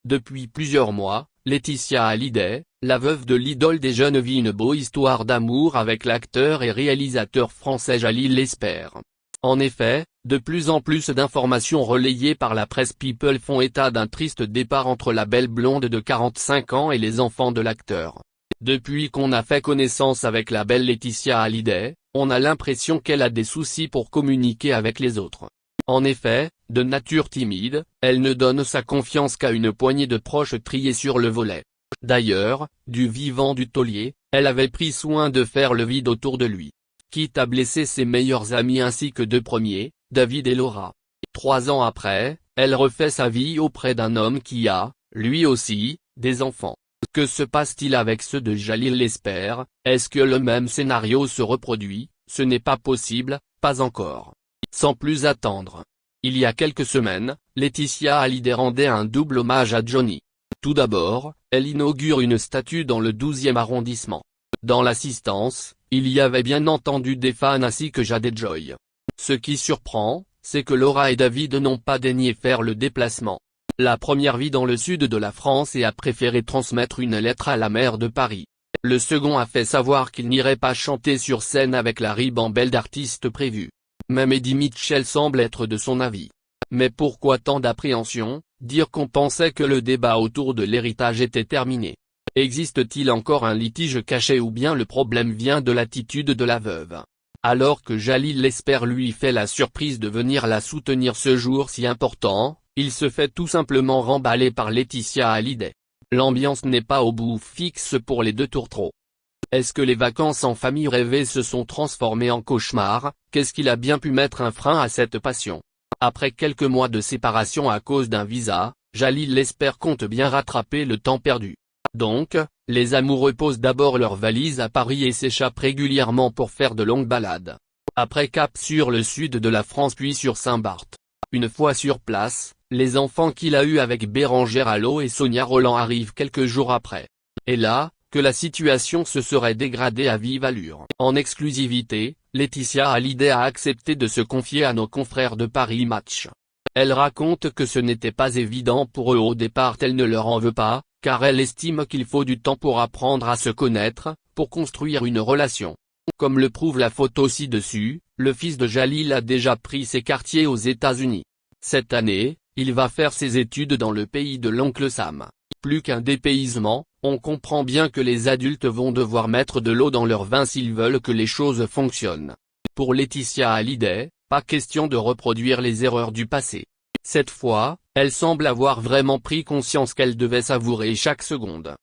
Depuis plusieurs mois, Laetitia Hallyday, la veuve de l'idole des jeunes vit une beau histoire d'amour avec l'acteur et réalisateur français Jalil Lesper. En effet, de plus en plus d'informations relayées par la presse People font état d'un triste départ entre la belle blonde de 45 ans et les enfants de l'acteur. Depuis qu'on a fait connaissance avec la belle Laetitia Hallyday, on a l'impression qu'elle a des soucis pour communiquer avec les autres. En effet, de nature timide, elle ne donne sa confiance qu'à une poignée de proches triés sur le volet. D'ailleurs, du vivant du taulier, elle avait pris soin de faire le vide autour de lui, quitte à blesser ses meilleurs amis ainsi que deux premiers, David et Laura. 3 ans après, elle refait sa vie auprès d'un homme qui a, lui aussi, des enfants. Que se passe-t-il avec ceux de Jalil Lesper? Est-ce que le même scénario se reproduit? Ce n'est pas possible, pas encore. Sans plus attendre. Il y a quelques semaines, Laetitia Hallyday rendait un double hommage à Johnny. Tout d'abord, elle inaugure une statue dans le 12e arrondissement. Dans l'assistance, il y avait bien entendu des fans ainsi que Jade et Joy. Ce qui surprend, c'est que Laura et David n'ont pas daigné faire le déplacement. La première vit dans le sud de la France et a préféré transmettre une lettre à la maire de Paris. Le second a fait savoir qu'il n'irait pas chanter sur scène avec la ribambelle d'artistes prévus. Même Eddie Mitchell semble être de son avis. Mais pourquoi tant d'appréhension? Dire qu'on pensait que le débat autour de l'héritage était terminé. Existe-t-il encore un litige caché ou bien le problème vient de l'attitude de la veuve? Alors que Jalil Lesper lui fait la surprise de venir la soutenir ce jour si important, il se fait tout simplement remballer par Laetitia Hallyday. L'ambiance n'est pas au bout fixe pour les deux tourtereaux. Est-ce que les vacances en famille rêvées se sont transformées en cauchemar? Qu'est-ce qu'il a bien pu mettre un frein à cette passion? Après quelques mois de séparation à cause d'un visa, Jalil Lesper compte bien rattraper le temps perdu. Donc, les amoureux posent d'abord leurs valises à Paris et s'échappent régulièrement pour faire de longues balades. Après cap sur le sud de la France puis sur Saint-Barth. Une fois sur place, les enfants qu'il a eus avec Bérangère Allot et Sonia Rolland arrivent quelques jours après. Et là, que la situation se serait dégradée à vive allure. En exclusivité, Laetitia Hallyday a accepté de se confier à nos confrères de Paris Match. Elle raconte que ce n'était pas évident pour eux au départ, elle ne leur en veut pas, car elle estime qu'il faut du temps pour apprendre à se connaître, pour construire une relation. Comme le prouve la photo ci-dessus, le fils de Jalil a déjà pris ses quartiers aux États-Unis. Cette année, il va faire ses études dans le pays de l'oncle Sam. Plus qu'un dépaysement, on comprend bien que les adultes vont devoir mettre de l'eau dans leur vin s'ils veulent que les choses fonctionnent. Pour Laetitia Hallyday, pas question de reproduire les erreurs du passé. Cette fois, elle semble avoir vraiment pris conscience qu'elle devait savourer chaque seconde.